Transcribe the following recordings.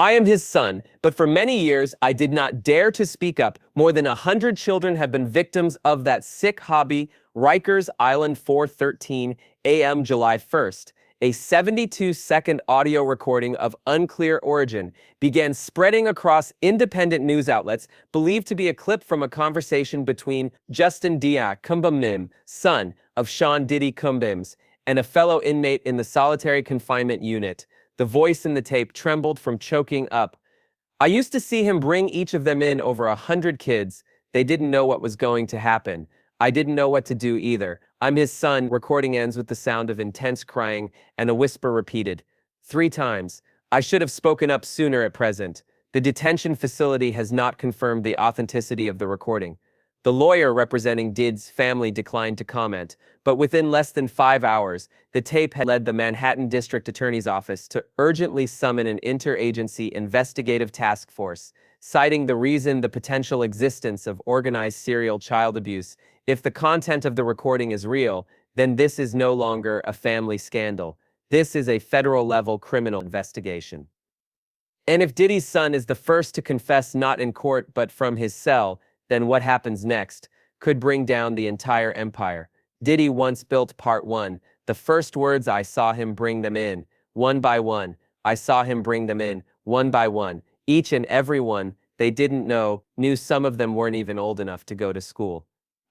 I am his son, but for many years I did not dare to speak up. More than 100 children have been victims of that sick hobby. Rikers Island, 4:13 a.m. July 1st. A 72-second audio recording of unclear origin began spreading across independent news outlets, believed to be a clip from a conversation between Justin Dior Combs, son of Sean Diddy Combs, and a fellow inmate in the solitary confinement unit. The voice in the tape trembled from choking up. I used to see him bring each of them in, over 100 kids. They didn't know what was going to happen. I didn't know what to do either. I'm his son. Recording ends with the sound of intense crying and a whisper repeated 3 times. I should have spoken up sooner. At present, the detention facility has not confirmed the authenticity of the recording. The lawyer representing Diddy's family declined to comment, but within less than 5 hours, the tape had led the Manhattan District Attorney's Office to urgently summon an interagency investigative task force, citing the potential existence of organized serial child abuse. If the content of the recording is real, then this is no longer a family scandal. This is a federal-level criminal investigation. And if Diddy's son is the first to confess, not in court but from his cell, then what happens next could bring down the entire empire. Diddy once built Part 1. The first words: I saw him bring them in, one by one. I saw him bring them in, one by one. Each and every one. They didn't know, knew some of them weren't even old enough to go to school.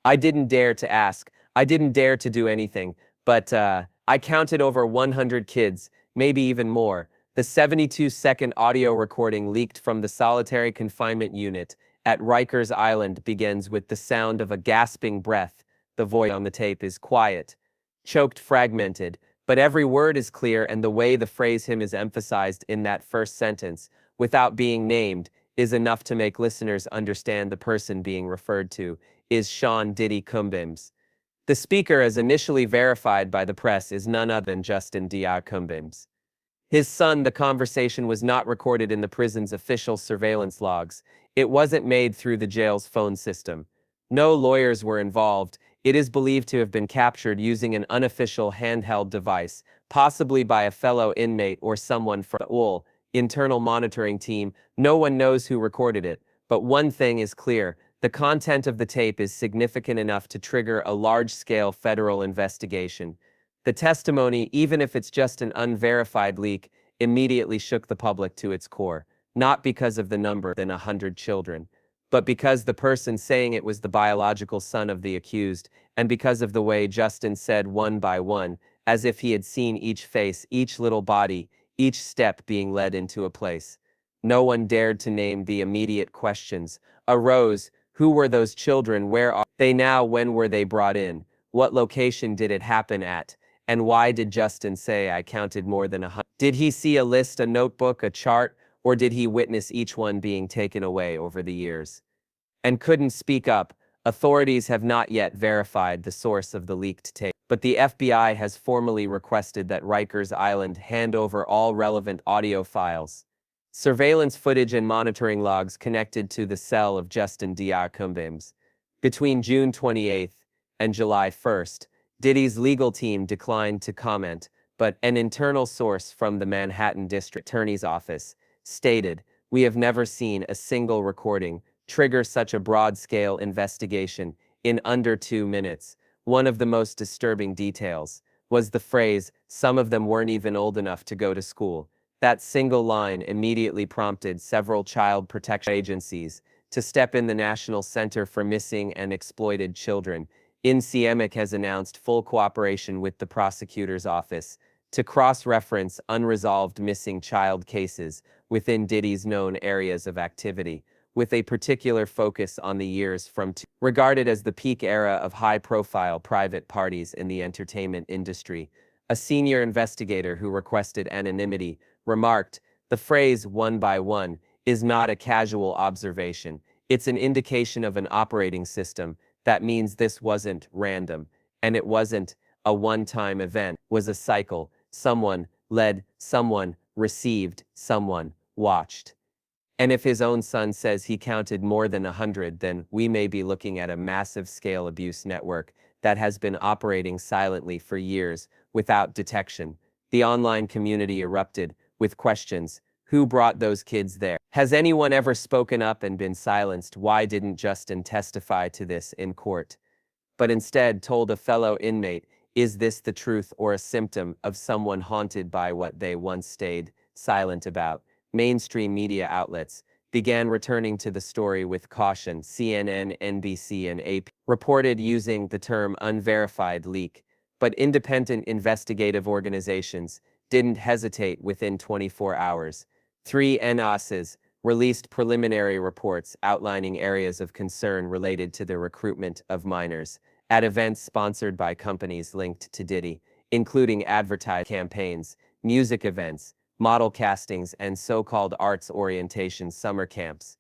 I didn't dare to ask. I didn't dare to do anything. But I counted over 100 kids, maybe even more. The 72-second audio recording leaked from the solitary confinement unit at Rikers Island begins with the sound of a gasping breath. The voice on the tape is quiet, choked, fragmented, but every word is clear, and the way the phrase "him" is emphasized in that first sentence, without being named, is enough to make listeners understand the person being referred to is Sean Diddy Combs. The speaker, as initially verified by the press, is none other than Justin Dior Combs. His son. The conversation was not recorded in the prison's official surveillance logs. It wasn't made through the jail's phone system. No lawyers were involved. It is believed to have been captured using an unofficial handheld device, possibly by a fellow inmate or someone from the internal monitoring team. No one knows who recorded it, but one thing is clear: the content of the tape is significant enough to trigger a large-scale federal investigation. The testimony, even if it's just an unverified leak, immediately shook the public to its core, not because of the number than 100 children, but because the person saying it was the biological son of the accused, and because of the way Justin said one by one, as if he had seen each face, each little body, each step being led into a place. No one dared to name. The immediate questions arose: who were those children? Where are they now? When were they brought in? What location did it happen at? And why did Justin say, I counted more than 100? Did he see a list, a notebook, a chart, or did he witness each one being taken away over the years and couldn't speak up? Authorities have not yet verified the source of the leaked tape, but the FBI has formally requested that Rikers Island hand over all relevant audio files, surveillance footage, and monitoring logs connected to the cell of Justin Dior Combs. Between June 28th and July 1st, Diddy's legal team declined to comment, but an internal source from the Manhattan District Attorney's Office stated, "We have never seen a single recording trigger such a broad-scale investigation in under 2 minutes." One of the most disturbing details was the phrase, "some of them weren't even old enough to go to school." That single line immediately prompted several child protection agencies to step in. The National Center for Missing and Exploited Children, INCMEC, has announced full cooperation with the prosecutor's office to cross-reference unresolved missing child cases within Diddy's known areas of activity, with a particular focus on the years from regarded as the peak era of high-profile private parties in the entertainment industry. A senior investigator who requested anonymity remarked, "The phrase 1 by 1 is not a casual observation. It's an indication of an operating system. That means this wasn't random, and it wasn't a one-time event. It was a cycle. Someone led, someone received, someone watched." And if his own son says he counted more than 100, then we may be looking at a massive-scale abuse network that has been operating silently for years without detection. The online community erupted with questions: Who brought those kids there? Has anyone ever spoken up and been silenced? Why didn't Justin testify to this in court, but instead told a fellow inmate, is this the truth or a symptom of someone haunted by what they once stayed silent about? Mainstream media outlets began returning to the story with caution. CNN, NBC, and AP reported using the term unverified leak, but independent investigative organizations didn't hesitate. Within 24 hours. Three NASs released preliminary reports outlining areas of concern related to the recruitment of minors at events sponsored by companies linked to Diddy, including advertising campaigns, music events, model castings, and so-called arts orientation summer camps.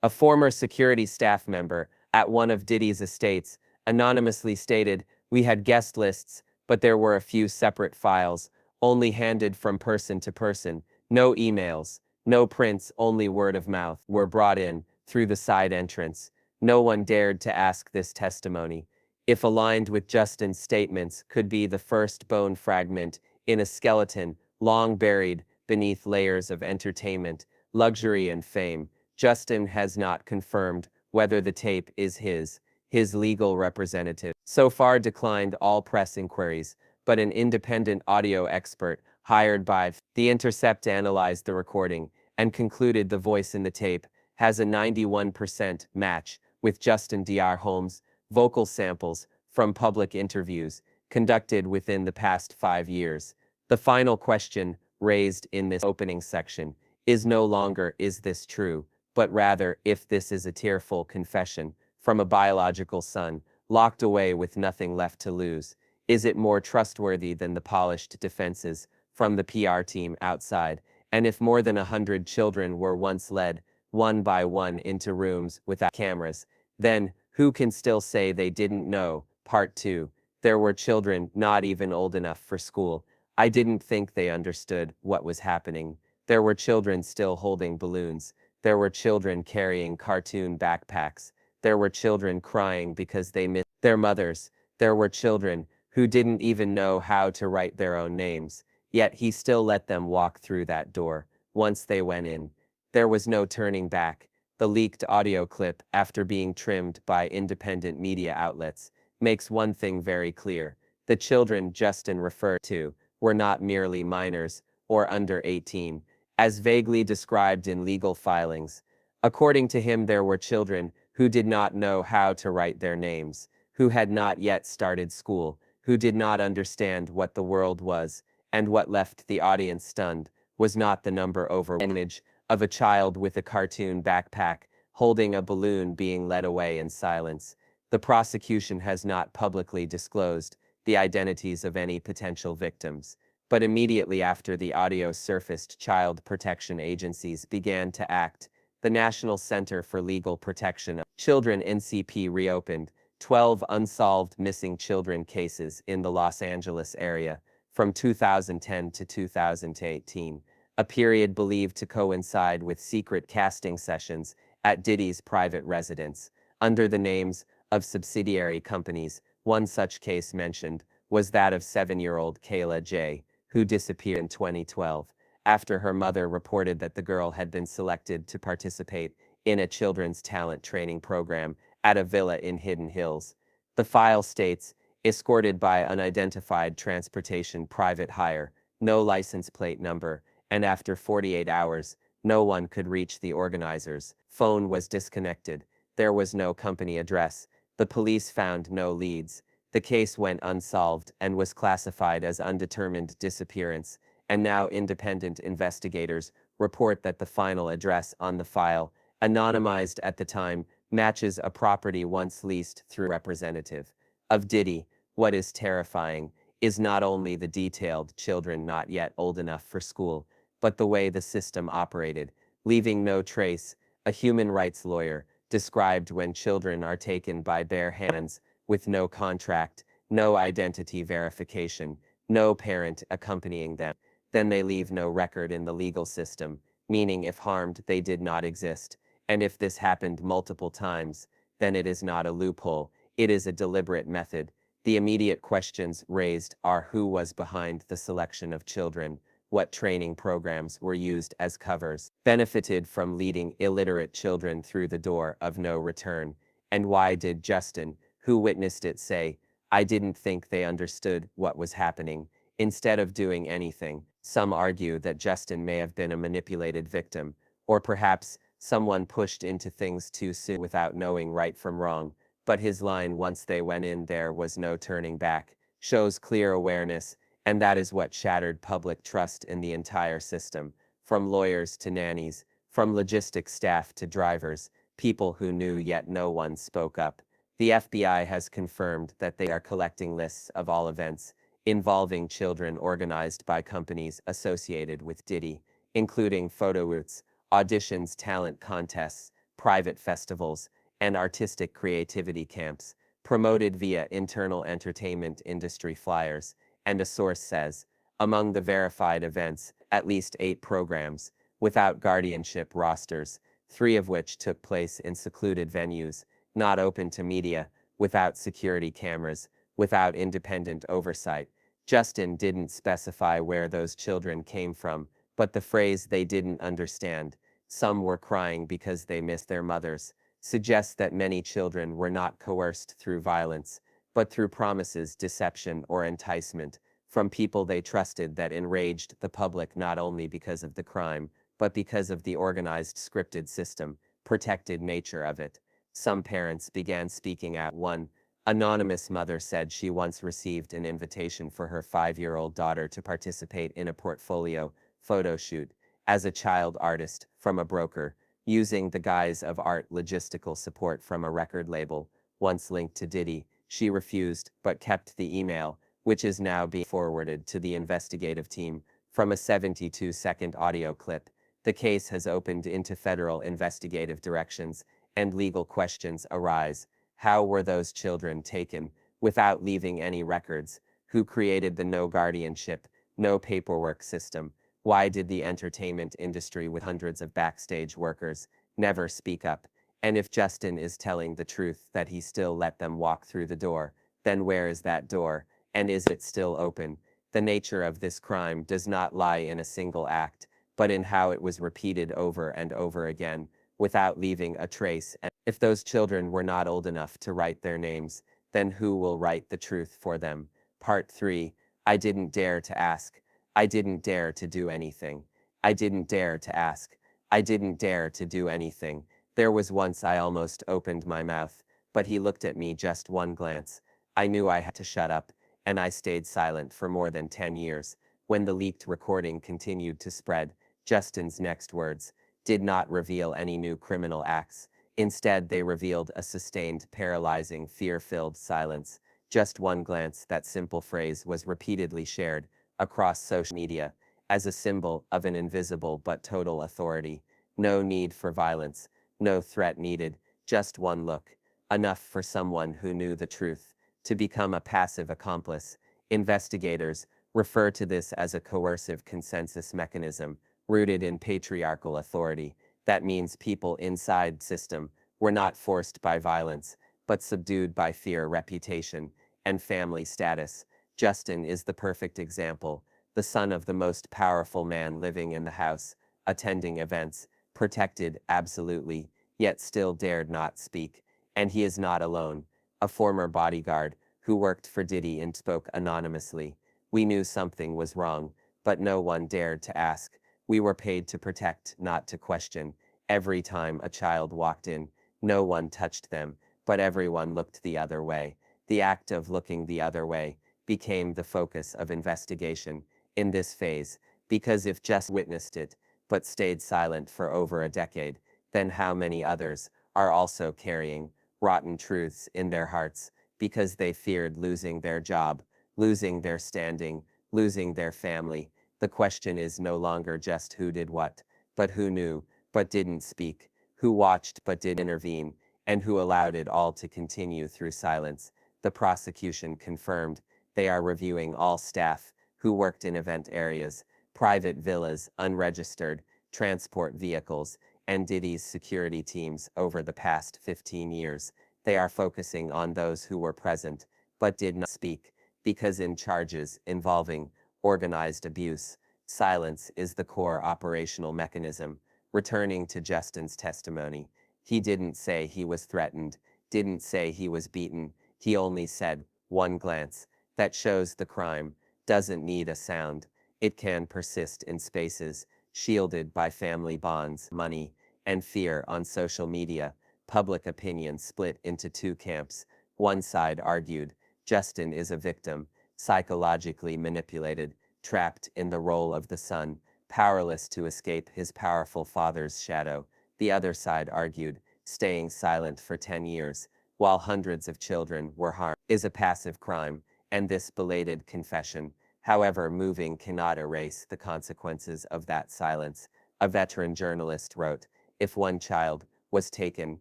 A former security staff member at one of Diddy's estates anonymously stated, "We had guest lists, but there were a few separate files, only handed from person to person, no emails, no prints, only word of mouth, were brought in through the side entrance. No one dared to ask this testimony, if aligned with Justin's statements, could be the first bone fragment in a skeleton long buried beneath layers of entertainment, luxury, and fame." Justin has not confirmed whether the tape is his. His legal representative so far declined all press inquiries, but an independent audio expert hired by The Intercept analyzed the recording and concluded the voice in the tape has a 91% match with Justin Dior Combs' vocal samples from public interviews conducted within the past 5 years. The final question raised in this opening section is no longer is this true, but rather if this is a tearful confession from a biological son locked away with nothing left to lose. Is it more trustworthy than the polished defenses from the PR team outside? And if more than 100 children were once led, one by one, into rooms without cameras, then who can still say they didn't know? Part 2. There were children not even old enough for school. I didn't think they understood what was happening. There were children still holding balloons. There were children carrying cartoon backpacks. There were children crying because they missed their mothers. There were children who didn't even know how to write their own names. Yet he still let them walk through that door. Once they went in, there was no turning back. The leaked audio clip, after being trimmed by independent media outlets, makes one thing very clear. The children Justin referred to were not merely minors or under 18, as vaguely described in legal filings. According to him, there were children who did not know how to write their names, who had not yet started school, who did not understand what the world was, and what left the audience stunned was not the number over image of a child with a cartoon backpack holding a balloon being led away in silence. The prosecution has not publicly disclosed the identities of any potential victims, but immediately after the audio surfaced, child protection agencies began to act. The National Center for Legal Protection of Children (NCP) reopened 12 unsolved missing children cases in the Los Angeles area from 2010 to 2018, a period believed to coincide with secret casting sessions at Diddy's private residence under the names of subsidiary companies. One such case mentioned was that of 7-year-old Kayla J., who disappeared in 2012 after her mother reported that the girl had been selected to participate in a children's talent training program at a villa in Hidden Hills. The file states, escorted by unidentified transportation private hire, no license plate number, and after 48 hours, no one could reach the organizers. Phone was disconnected. There was no company address. The police found no leads. The case went unsolved and was classified as undetermined disappearance, and now independent investigators report that the final address on the file, anonymized at the time, matches a property once leased through a representative of Diddy. What is terrifying is not only the detailed children not yet old enough for school, but the way the system operated, leaving no trace. A human rights lawyer described when children are taken by bare hands, with no contract, no identity verification, no parent accompanying them. Then they leave no record in the legal system, meaning if harmed, they did not exist. And if this happened multiple times, then it is not a loophole, it is a deliberate method. The immediate questions raised are who was behind the selection of children, what training programs were used as covers, benefited from leading illiterate children through the door of no return, and why did Justin, who witnessed it, say, "I didn't think they understood what was happening," instead of doing anything? Some argue that Justin may have been a manipulated victim, or perhaps someone pushed into things too soon without knowing right from wrong, but his line, "once they went in, there was no turning back," shows clear awareness, and that is what shattered public trust in the entire system, from lawyers to nannies, from logistics staff to drivers, people who knew yet no one spoke up. The FBI has confirmed that they are collecting lists of all events involving children organized by companies associated with Diddy, including photo shoots, auditions, talent contests, private festivals, and artistic creativity camps, promoted via internal entertainment industry flyers, and a source says, among the verified events, at least 8 programs, without guardianship rosters, 3 of which took place in secluded venues, not open to media, without security cameras, without independent oversight. Justin didn't specify where those children came from, but the phrase "they didn't understand, some were crying because they missed their mothers," suggests that many children were not coerced through violence, but through promises, deception, or enticement from people they trusted that enraged the public not only because of the crime, but because of the organized, scripted system, protected nature of it. Some parents began speaking out. One anonymous mother said she once received an invitation for her 5-year-old daughter to participate in a portfolio photo shoot as a child artist from a broker, using the guise of art logistical support from a record label, once linked to Diddy. She refused, but kept the email, which is now being forwarded to the investigative team from a 72-second audio clip. The case has opened into federal investigative directions, and legal questions arise. How were those children taken without leaving any records? Who created the no guardianship, no paperwork system? Why did the entertainment industry, with hundreds of backstage workers, never speak up? And if Justin is telling the truth that he still let them walk through the door, then where is that door, and is it still open? The nature of this crime does not lie in a single act, but in how it was repeated over and over again, without leaving a trace. And if those children were not old enough to write their names, then who will write the truth for them? Part 3. I didn't dare to ask. I didn't dare to do anything. I didn't dare to ask. I didn't dare to do anything. There was once I almost opened my mouth, but he looked at me just one glance. I knew I had to shut up, and I stayed silent for more than 10 years. When the leaked recording continued to spread, Justin's next words did not reveal any new criminal acts. Instead, they revealed a sustained, paralyzing, fear-filled silence. Just one glance. That simple phrase was repeatedly shared across social media as a symbol of an invisible but total authority. No need for violence, no threat needed, just one look. Enough for someone who knew the truth to become a passive accomplice. Investigators refer to this as a coercive consensus mechanism rooted in patriarchal authority. That means people inside the system were not forced by violence, but subdued by fear, reputation, and family status. Justin is the perfect example, the son of the most powerful man living in the house, attending events, protected absolutely, yet still dared not speak. And he is not alone. A former bodyguard who worked for Diddy and spoke anonymously. We knew something was wrong, but no one dared to ask. We were paid to protect, not to question. Every time a child walked in, no one touched them, but everyone looked the other way. The act of looking the other way became the focus of investigation in this phase, because if just witnessed it, but stayed silent for over a decade, then how many others are also carrying rotten truths in their hearts because they feared losing their job, losing their standing, losing their family? The question is no longer just who did what, but who knew, but didn't speak, who watched but did intervene, and who allowed it all to continue through silence. The prosecution confirmed they are reviewing all staff who worked in event areas, private villas, unregistered transport vehicles, and Diddy's security teams over the past 15 years. They are focusing on those who were present but did not speak, because in charges involving organized abuse, Silence is the core operational mechanism. Returning to Justin's testimony, he didn't say he was threatened, didn't say he was beaten, he only said, one glance, that shows the crime, doesn't need a sound. It can persist in spaces, shielded by family bonds, money, and fear on social media. Public opinion split into two camps. One side argued, Justin is a victim, psychologically manipulated, trapped in the role of the son, powerless to escape his powerful father's shadow. The other side argued, staying silent for 10 years, while hundreds of children were harmed, is a passive crime, and this belated confession, however moving, cannot erase the consequences of that silence. A veteran journalist wrote, if one child was taken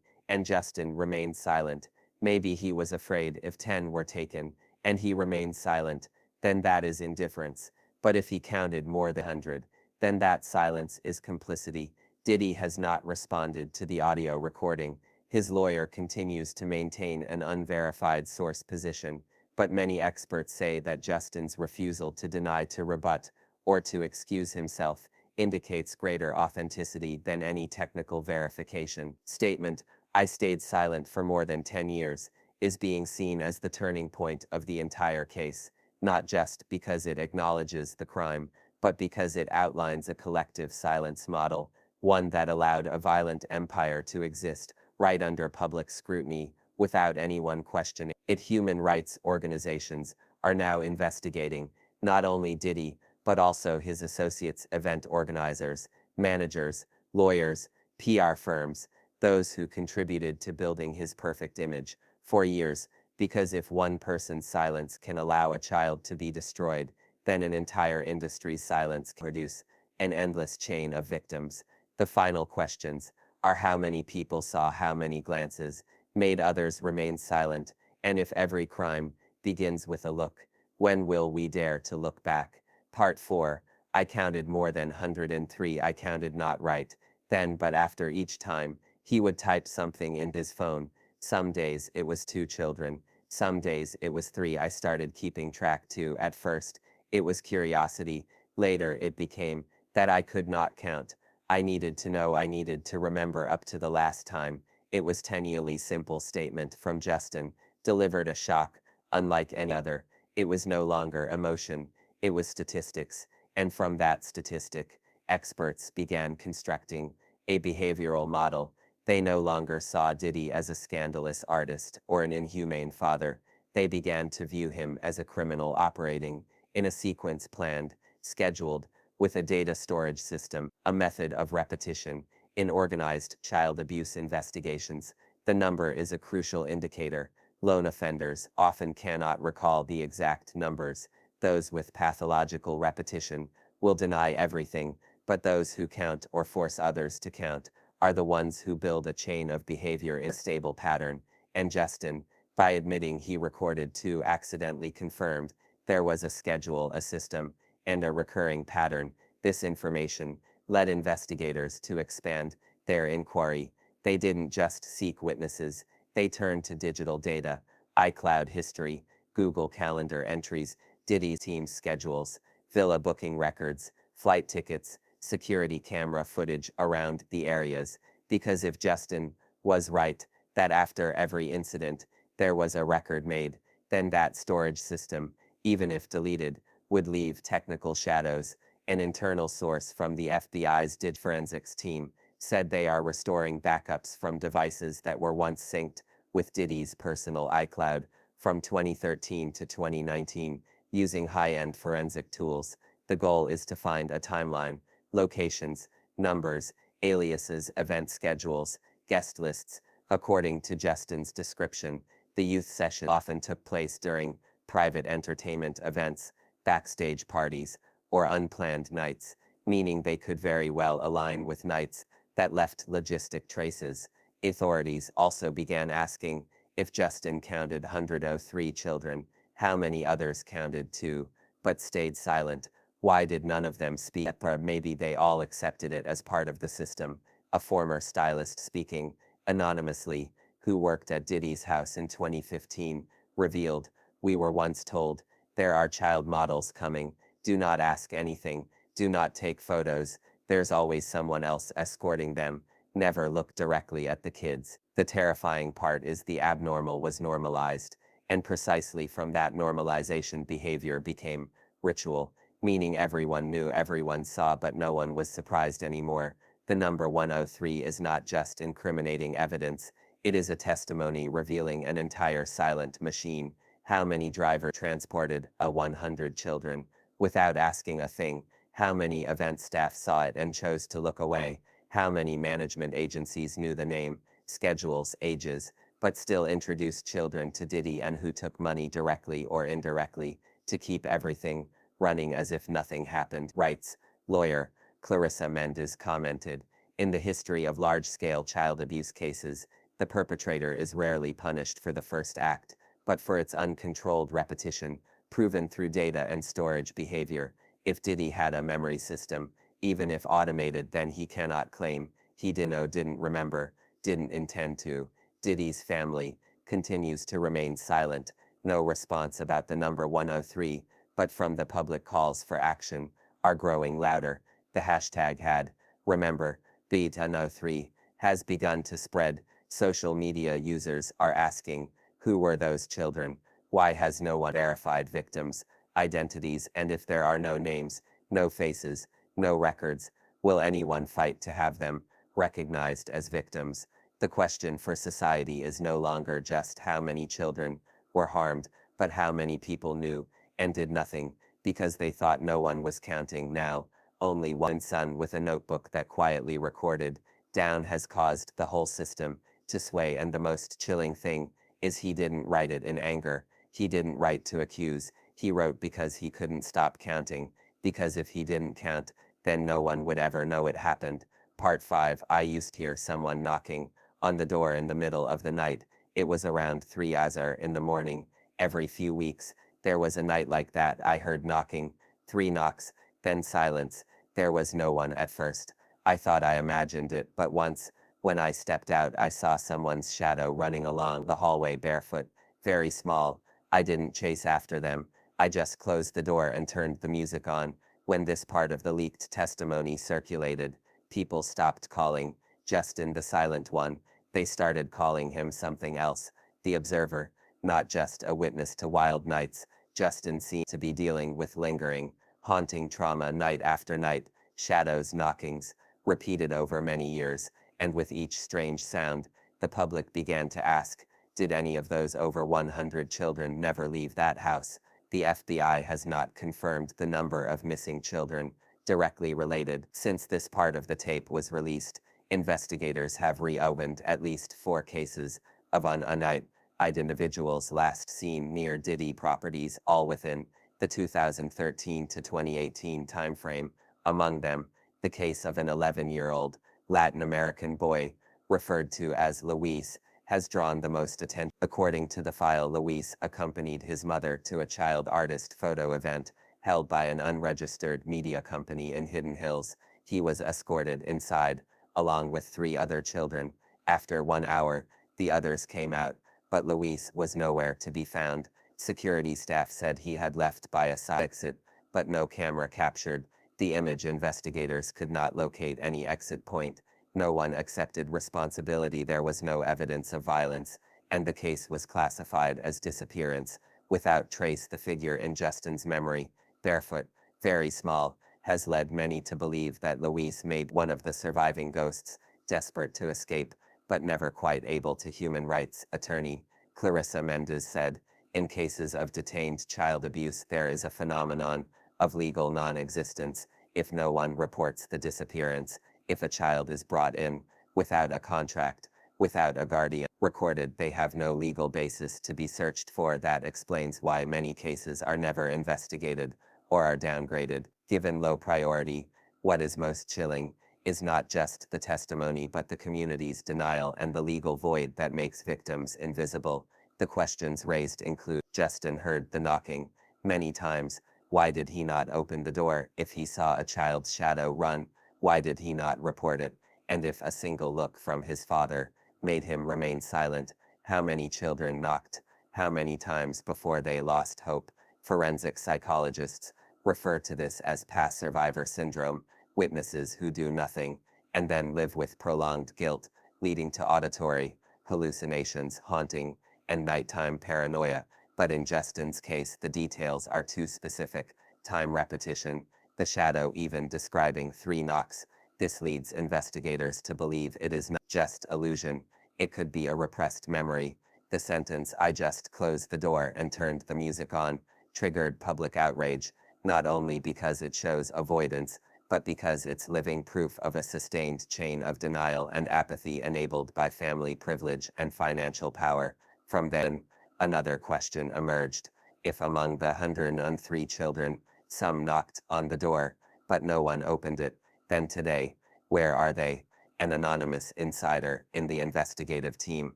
and Justin remained silent, maybe he was afraid if 10 were taken and he remained silent, then that is indifference. But if he counted more than 100, then that silence is complicity. Diddy has not responded to the audio recording. His lawyer continues to maintain an unverified source position, but many experts say that Justin's refusal to deny, to rebut, or to excuse himself indicates greater authenticity than any technical verification. Statement, I stayed silent for more than 10 years, is being seen as the turning point of the entire case, not just because it acknowledges the crime, but because it outlines a collective silence model, one that allowed a violent empire to exist right under public scrutiny without anyone questioning it. Human rights organizations are now investigating not only Diddy, but also his associates, event organizers, managers, lawyers, PR firms, those who contributed to building his perfect image for years, because if one person's silence can allow a child to be destroyed, then an entire industry's silence can produce an endless chain of victims. The final questions are how many people saw how many glances, made others remain silent, and if every crime begins with a look, when will we dare to look back? Part 4. I counted more than 103. I counted not right then, but after each time, he would type something in his phone. Some days it was 2 children. Some days it was 3. I started keeping track too. At first, it was curiosity. Later it became that I could not count. I needed to know. I needed to remember up to the last time. It was tenuously simple statement from Justin, delivered a shock, unlike any other. It was no longer emotion. It was statistics. And from that statistic, experts began constructing a behavioral model. They no longer saw Diddy as a scandalous artist or an inhumane father. They began to view him as a criminal operating in a sequence planned, scheduled, with a data storage system, a method of repetition. In organized child abuse investigations, the number is a crucial indicator. Lone offenders often cannot recall the exact numbers. Those with pathological repetition will deny everything, but those who count or force others to count are the ones who build a chain of behavior in a stable pattern. And Justin, by admitting he recorded 2, accidentally confirmed there was a schedule, a system, and a recurring pattern. This information led investigators to expand their inquiry. They didn't just seek witnesses, they turned to digital data, iCloud history, Google Calendar entries, Diddy's team schedules, villa booking records, flight tickets, security camera footage around the areas. Because if Justin was right that after every incident there was a record made, then that storage system, even if deleted, would leave technical shadows. An internal source from the FBI's Diddy forensics team said they are restoring backups from devices that were once synced with Diddy's personal iCloud from 2013 to 2019 using high-end forensic tools. The goal is to find a timeline, locations, numbers, aliases, event schedules, guest lists. According to Justin's description, the youth session often took place during private entertainment events, backstage parties, or unplanned nights, meaning they could very well align with nights that left logistic traces. Authorities also began asking if Justin counted 103 children, how many others counted too, but stayed silent. Why did none of them speak? Or maybe they all accepted it as part of the system. A former stylist speaking anonymously, who worked at Diddy's house in 2015, revealed, we were once told, there are child models coming, do not ask anything, Do not take photos. There's always someone else escorting them. Never look directly at the kids. The terrifying part is the abnormal was normalized, and precisely from that normalization behavior became ritual, meaning everyone knew, everyone saw, but no one was surprised anymore. The number 103 is not just incriminating evidence, it is a testimony revealing an entire silent machine. How many drivers transported 100 children without asking a thing? How many event staff saw it and chose to look away? How many management agencies knew the name, schedules, ages, but still introduced children to Diddy, and who took money directly or indirectly to keep everything running as if nothing happened? Writes lawyer Clarissa Mendez commented, in the history of large-scale child abuse cases, the perpetrator is rarely punished for the first act, but for its uncontrolled repetition, proven through data and storage behavior. If Diddy had a memory system, even if automated, then he cannot claim he didn't remember, didn't intend to. Diddy's family continues to remain silent, no response about the number 103, but from the public calls for action are growing louder. The hashtag had remember beat 103 has begun to spread. Social media users are asking, who were those children? Why has no one verified victims' identities? And if there are no names, no faces, no records, will anyone fight to have them recognized as victims? The question for society is no longer just how many children were harmed, but how many people knew and did nothing because they thought no one was counting. Now, only one son with a notebook that quietly recorded down has caused the whole system to sway, and the most chilling thing is he didn't write it in anger. He didn't write to accuse. He wrote because he couldn't stop counting, because if he didn't count, then no one would ever know it happened. Part 5. I used to hear someone knocking on the door in the middle of the night. It was around 3 azar in the morning. Every few weeks, there was a night like that. I heard knocking, 3 knocks, then silence. There was no one at first. I thought I imagined it, but once, when I stepped out, I saw someone's shadow running along the hallway barefoot, very small. I didn't chase after them. I just closed the door and turned the music on. When this part of the leaked testimony circulated, people stopped calling Justin the Silent One. They started calling him something else, the Observer, not just a witness to wild nights. Justin seemed to be dealing with lingering, haunting trauma night after night, shadows, knockings, repeated over many years, and with each strange sound, the public began to ask, did any of those over 100 children never leave that house? The FBI has not confirmed the number of missing children directly related. Since this part of the tape was released, investigators have reopened at least 4 cases of unidentified individuals last seen near Diddy properties, all within the 2013 to 2018 timeframe. Among them, the case of an 11-year-old Latin American boy, referred to as Luis, has drawn the most attention. According to the file, Luis accompanied his mother to a child artist photo event held by an unregistered media company in Hidden Hills. He was escorted inside, along with 3 other children. After 1 hour, the others came out, but Luis was nowhere to be found. Security staff said he had left by a side exit, but no camera captured the image. Investigators could not locate any exit point. No one accepted responsibility. There was no evidence of violence, and the case was classified as disappearance without trace. The figure in Justin's memory, barefoot, very small, has led many to believe that Luis may be one of the surviving ghosts, desperate to escape, but never quite able to. Human rights attorney Clarissa Mendez said, in cases of detained child abuse, there is a phenomenon of legal non-existence. If no one reports the disappearance, if a child is brought in without a contract, without a guardian recorded, they have no legal basis to be searched for. That explains why many cases are never investigated or are downgraded, given low priority. What is most chilling is not just the testimony, but the community's denial and the legal void that makes victims invisible. The questions raised include, Justin heard the knocking many times. Why did he not open the door? If he saw a child's shadow run, why did he not report it? And if a single look from his father made him remain silent, how many children knocked? How many times before they lost hope? Forensic psychologists refer to this as past survivor syndrome, witnesses who do nothing and then live with prolonged guilt, leading to auditory hallucinations, haunting, and nighttime paranoia. But in Justin's case, the details are too specific. Time repetition, the shadow even describing 3 knocks. This leads investigators to believe it is not just illusion. It could be a repressed memory. The sentence, "I just closed the door and turned the music on," triggered public outrage, not only because it shows avoidance, but because it's living proof of a sustained chain of denial and apathy enabled by family privilege and financial power. From then, another question emerged. If among the 103 children, some knocked on the door, but no one opened it, then today, where are they? An anonymous insider in the investigative team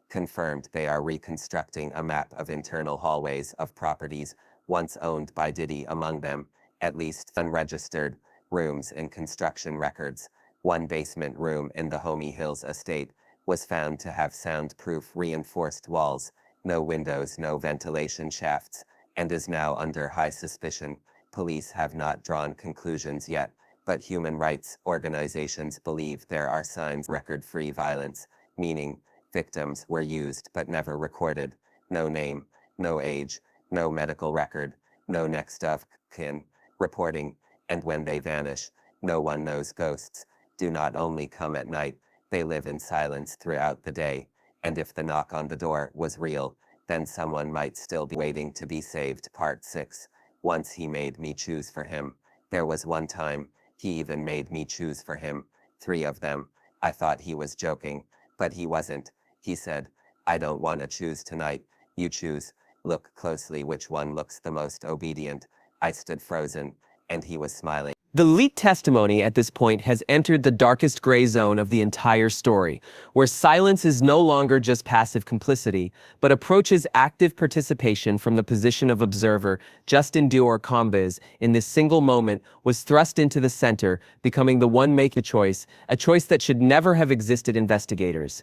confirmed they are reconstructing a map of internal hallways of properties once owned by Diddy, among them, at least unregistered rooms in construction records. One basement room in the Homey Hills estate was found to have soundproof reinforced walls, no windows, no ventilation shafts, and is now under high suspicion. Police have not drawn conclusions yet, but human rights organizations believe there are signs of record-free violence, meaning victims were used but never recorded. No name, no age, no medical record, no next of kin reporting, and when they vanish, no one knows. Ghosts do not only come at night, they live in silence throughout the day, and if the knock on the door was real, then someone might still be waiting to be saved. Part 6. Once he made me choose for him. There was one time, he even made me choose for him. 3 of them. I thought he was joking, but he wasn't. He said, "I don't want to choose tonight, you choose. Look closely which one looks the most obedient." I stood frozen, and he was smiling. The leaked testimony at this point has entered the darkest gray zone of the entire story, where silence is no longer just passive complicity, but approaches active participation from the position of observer. Justin Dior Combs, in this single moment, was thrust into the center, becoming the one making a choice that should never have existed. Investigators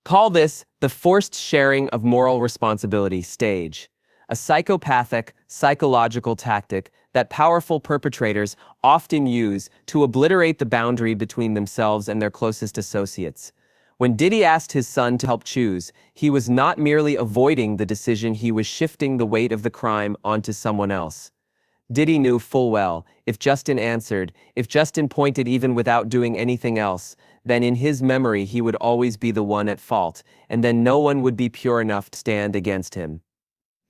call this the forced sharing of moral responsibility stage, a psychopathic, psychological tactic that powerful perpetrators often use to obliterate the boundary between themselves and their closest associates. When Diddy asked his son to help choose, he was not merely avoiding the decision, he was shifting the weight of the crime onto someone else. Diddy knew full well, if Justin answered, if Justin pointed even without doing anything else, then in his memory he would always be the one at fault, and then no one would be pure enough to stand against him.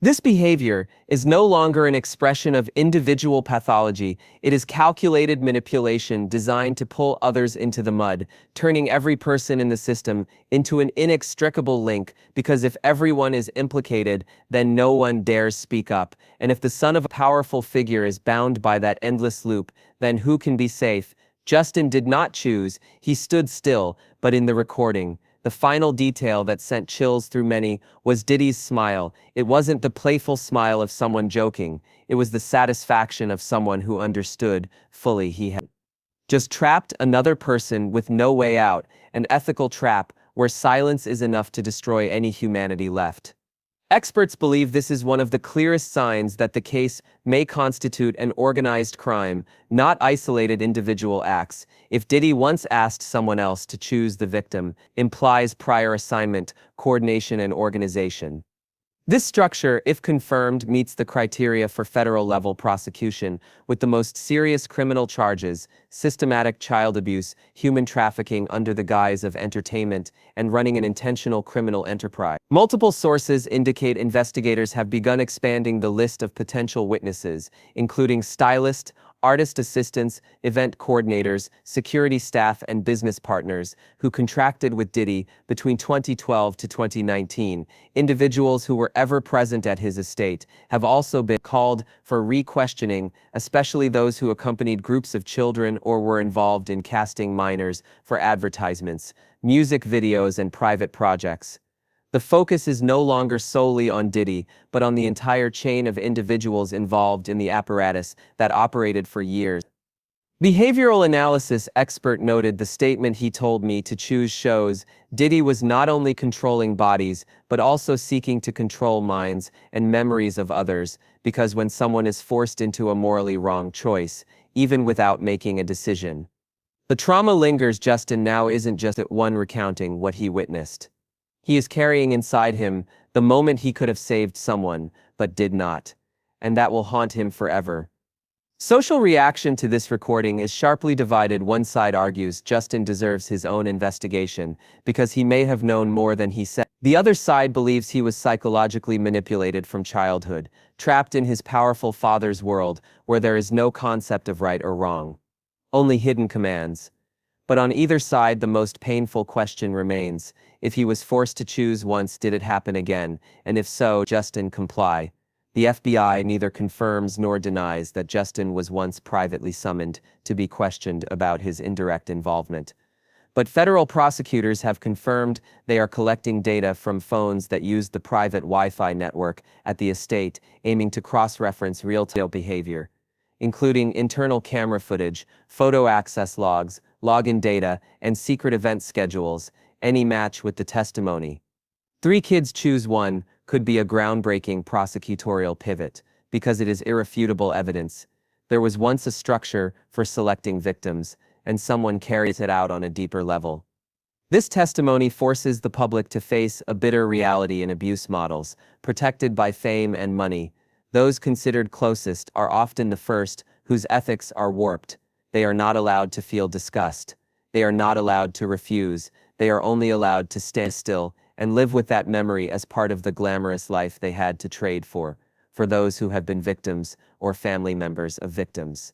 This behavior is no longer an expression of individual pathology, it is calculated manipulation designed to pull others into the mud, turning every person in the system into an inextricable link, because if everyone is implicated, then no one dares speak up, and if the son of a powerful figure is bound by that endless loop, then who can be safe? Justin did not choose, he stood still, but in the recording, the final detail that sent chills through many was Diddy's smile. It wasn't the playful smile of someone joking. It was the satisfaction of someone who understood fully he had just trapped another person with no way out, an ethical trap where silence is enough to destroy any humanity left. Experts believe this is one of the clearest signs that the case may constitute an organized crime, not isolated individual acts. If Diddy once asked someone else to choose the victim, implies prior assignment, coordination, and organization. This structure, if confirmed, meets the criteria for federal-level prosecution, with the most serious criminal charges: systematic child abuse, human trafficking under the guise of entertainment, and running an intentional criminal enterprise. Multiple sources indicate investigators have begun expanding the list of potential witnesses, including stylists, artist assistants, event coordinators, security staff, and business partners who contracted with Diddy between 2012 to 2019. Individuals who were ever present at his estate have also been called for re-questioning, especially those who accompanied groups of children or were involved in casting minors for advertisements, music videos, and private projects. The focus is no longer solely on Diddy, but on the entire chain of individuals involved in the apparatus that operated for years. Behavioral analysis expert noted the statement he told me to choose shows Diddy was not only controlling bodies, but also seeking to control minds and memories of others, because when someone is forced into a morally wrong choice, even without making a decision, the trauma lingers. Justin now isn't just at one recounting what he witnessed. He is carrying inside him the moment he could have saved someone, but did not. And that will haunt him forever. Social reaction to this recording is sharply divided. One side argues Justin deserves his own investigation because he may have known more than he said. The other side believes he was psychologically manipulated from childhood, trapped in his powerful father's world where there is no concept of right or wrong, only hidden commands. But on either side, the most painful question remains: if he was forced to choose once, did it happen again? And if so, Justin comply? The FBI neither confirms nor denies that Justin was once privately summoned to be questioned about his indirect involvement. But federal prosecutors have confirmed they are collecting data from phones that used the private Wi-Fi network at the estate, aiming to cross-reference real-time behavior, including internal camera footage, photo access logs, login data, and secret event schedules, any match with the testimony. Three Kids Choose One could be a groundbreaking prosecutorial pivot because it is irrefutable evidence. There was once a structure for selecting victims, and someone carries it out on a deeper level. This testimony forces the public to face a bitter reality in abuse models, protected by fame and money. Those considered closest are often the first whose ethics are warped. They are not allowed to feel disgust. They are not allowed to refuse. They are only allowed to stand still and live with that memory as part of the glamorous life they had to trade for those who have been victims or family members of victims.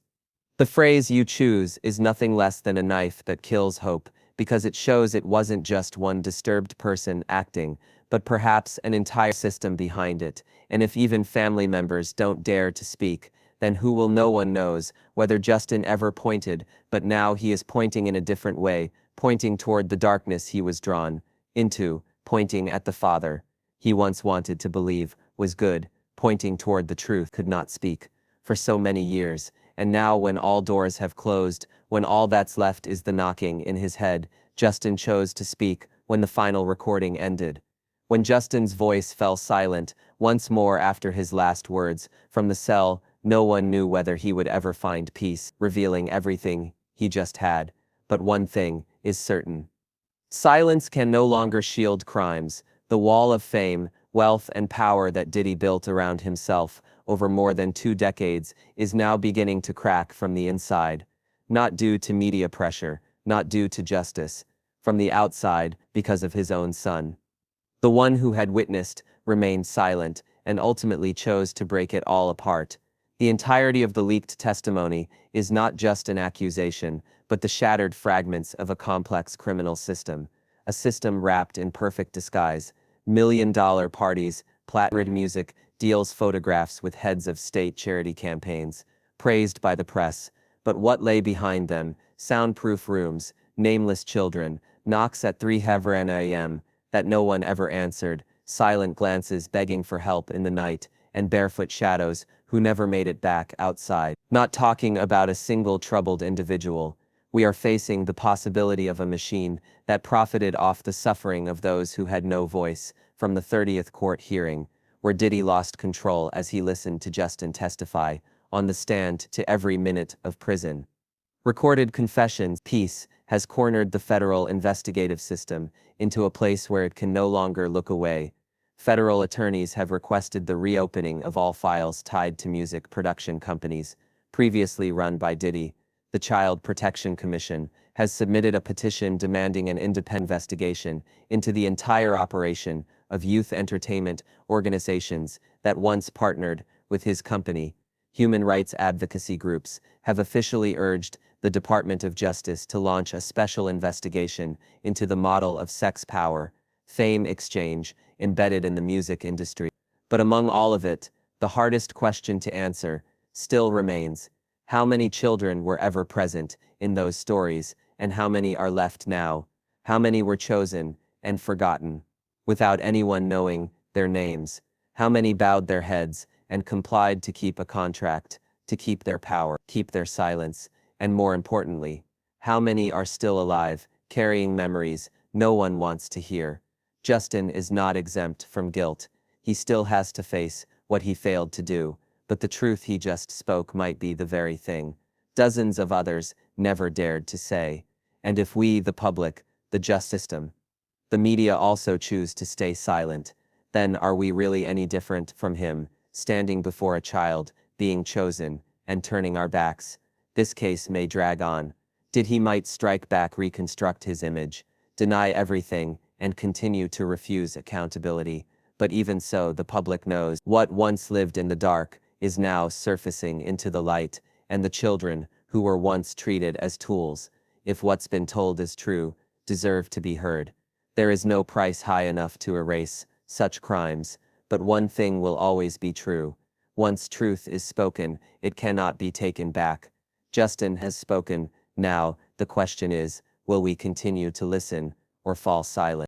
The phrase "you choose" is nothing less than a knife that kills hope, because it shows it wasn't just one disturbed person acting, but perhaps an entire system behind it. And if even family members don't dare to speak, then who will? No one knows whether Justin ever pointed, but now he is pointing in a different way, pointing toward the darkness he was drawn into, pointing at the father he once wanted to believe was good, pointing toward the truth could not speak for so many years. And now, when all doors have closed, when all that's left is the knocking in his head, Justin chose to speak when the final recording ended. When Justin's voice fell silent once more after his last words from the cell, no one knew whether he would ever find peace, revealing everything he just had. But one thing is certain: silence can no longer shield crimes. The wall of fame, wealth, and power that Diddy built around himself over more than 2 decades is now beginning to crack from the inside. Not due to media pressure, not due to justice. From the outside, because of his own son. The one who had witnessed, remained silent, and ultimately chose to break it all apart. The entirety of the leaked testimony is not just an accusation, but the shattered fragments of a complex criminal system. A system wrapped in perfect disguise. $1 million parties, platinum music, deals, photographs with heads of state charity campaigns, praised by the press. But what lay behind them? Soundproof rooms, nameless children, knocks at 3 a.m. that no one ever answered, silent glances begging for help in the night, and barefoot shadows who never made it back outside. Not talking about a single troubled individual. We are facing the possibility of a machine that profited off the suffering of those who had no voice. From the 30th court hearing, where Diddy lost control as he listened to Justin testify on the stand, to every minute of prison. Recorded confessions, peace has cornered the federal investigative system into a place where it can no longer look away. Federal attorneys have requested the reopening of all files tied to music production companies previously run by Diddy. The Child Protection Commission has submitted a petition demanding an independent investigation into the entire operation of youth entertainment organizations that once partnered with his company. Human rights advocacy groups have officially urged the Department of Justice to launch a special investigation into the model of sex power, fame exchange embedded in the music industry. But among all of it, the hardest question to answer still remains: how many children were ever present in those stories, and how many are left now? How many were chosen and forgotten, without anyone knowing their names? How many bowed their heads and complied to keep a contract, to keep their power, keep their silence? And more importantly, how many are still alive, carrying memories no one wants to hear? Justin is not exempt from guilt. He still has to face what he failed to do, but the truth he just spoke might be the very thing dozens of others never dared to say. And if we, the public, the justice system, the media also choose to stay silent, then are we really any different from him, standing before a child, being chosen, and turning our backs? This case may drag on. Did he might strike back, reconstruct his image, deny everything, and continue to refuse accountability? But even so, the public knows what once lived in the dark is now surfacing into the light, and the children, who were once treated as tools, if what's been told is true, deserve to be heard. There is no price high enough to erase such crimes, but one thing will always be true. Once truth is spoken, it cannot be taken back. Justin has spoken. Now, the question is, will we continue to listen or fall silent?